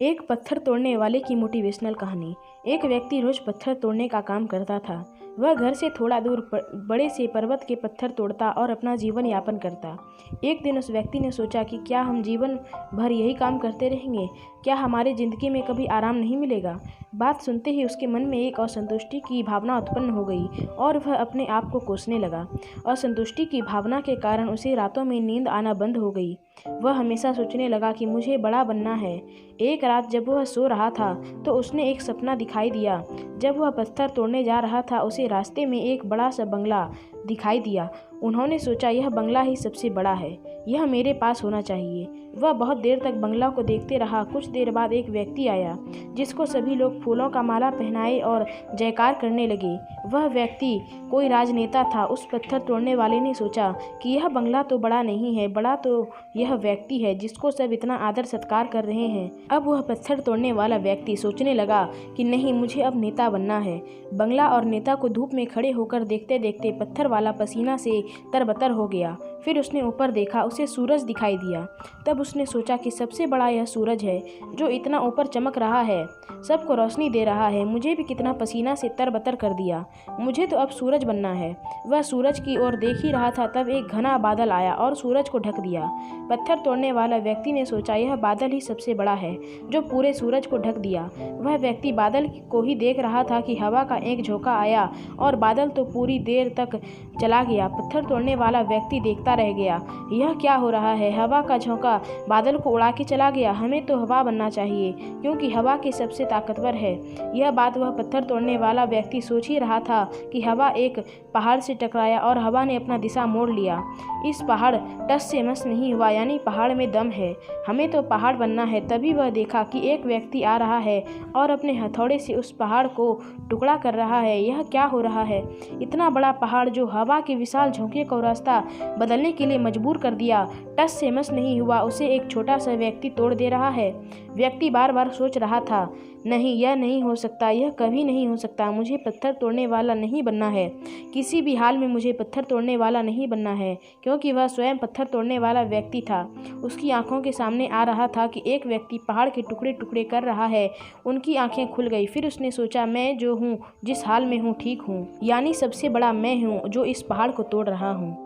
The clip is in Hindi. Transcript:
एक पत्थर तोड़ने वाले की मोटिवेशनल कहानी। एक व्यक्ति रोज पत्थर तोड़ने का काम करता था। वह घर से थोड़ा दूर बड़े से पर्वत के पत्थर तोड़ता और अपना जीवन यापन करता। एक दिन उस व्यक्ति ने सोचा कि क्या हम जीवन भर यही काम करते रहेंगे? क्या हमारी जिंदगी में कभी आराम नहीं मिलेगा? बात सुनते ही उसके मन में एक असंतुष्टि की भावना उत्पन्न हो गई और वह अपने आप को कोसने लगा। असंतुष्टि की भावना के कारण उसे रातों में नींद आना बंद हो गई। वह हमेशा सोचने लगा कि मुझे बड़ा बनना है। एक रात जब वह सो रहा था तो उसने एक सपना दिखाई दिया। जब वह पत्थर तोड़ने जा रहा था उसे रास्ते में एक बड़ा सा बंगला दिखाई दिया। उन्होंने सोचा, यह बंगला ही सबसे बड़ा है, यह मेरे पास होना चाहिए। वह बहुत देर तक बंगला को देखते रहा। कुछ देर बाद एक व्यक्ति आया जिसको सभी लोग फूलों का माला पहनाए और जयकार करने लगे। वह व्यक्ति कोई राजनेता था। उस पत्थर तोड़ने वाले ने सोचा कि यह बंगला तो बड़ा नहीं है, बड़ा तो यह व्यक्ति है जिसको सब इतना आदर सत्कार कर रहे हैं। अब वह पत्थर तोड़ने वाला व्यक्ति सोचने लगा कि नहीं, मुझे अब नेता बनना है। बंगला और नेता को धूप में खड़े होकर देखते देखते पत्थर वाला पसीना से तरबतर हो गया। फिर उसने ऊपर देखा, उसे सूरज दिखाई दिया। तब उसने सोचा कि सबसे बड़ा यह सूरज है जो इतना ऊपर चमक रहा है, सबको रोशनी दे रहा है। मुझे भी कितना पसीना से तरबतर कर दिया, मुझे तो अब सूरज बनना है। वह सूरज की ओर देख ही रहा था, तब एक घना बादल आया और सूरज को ढक दिया। पत्थर तोड़ने वाला व्यक्ति ने सोचा, यह बादल ही सबसे बड़ा है जो पूरे सूरज को ढक दिया। वह व्यक्ति बादल को ही देख रहा था कि हवा का एक झोंका आया और बादल तो पूरी देर तक चला गया। पत्थर तोड़ने वाला व्यक्ति देखता रह गया, यह क्या हो रहा है? हवा का झोंका बादल को उड़ा के चला गया। हमें तो हवा बनना चाहिए क्योंकि हवा के सबसे ताकतवर है। यह बात वह पत्थर तोड़ने वाला व्यक्ति सोच ही रहा था कि हवा एक पहाड़ से टकराया और हवा ने अपना दिशा मोड़ लिया। इस पहाड़ टस से मस नहीं हुआ, यानी पहाड़ में दम है, हमें तो पहाड़ बनना है। तभी वह देखा कि एक व्यक्ति आ रहा है और अपने हथौड़े से उस पहाड़ को टुकड़ा कर रहा है। यह क्या हो रहा है? इतना बड़ा पहाड़ जो हवा के विशाल झोंके को रास्ता बदलने के लिए मजबूर कर दिया, टस से मस नहीं हुआ, उसे एक छोटा सा व्यक्ति तोड़ दे रहा है। व्यक्ति बार बार सोच रहा था, नहीं, यह नहीं हो सकता, यह कभी नहीं हो सकता। मुझे पत्थर तोड़ने वाला नहीं बनना है, किसी भी हाल में मुझे पत्थर तोड़ने वाला नहीं बनना है। क्योंकि वह स्वयं पत्थर तोड़ने वाला व्यक्ति था। उसकी आंखों के सामने आ रहा था कि एक व्यक्ति पहाड़ के टुकड़े टुकड़े कर रहा है। उनकी आंखें खुल गई। फिर उसने सोचा, मैं जो हूँ, जिस हाल में हूँ, ठीक हूँ, यानी सबसे बड़ा मैं हूँ जो इस पहाड़ को तोड़ रहा हूँ।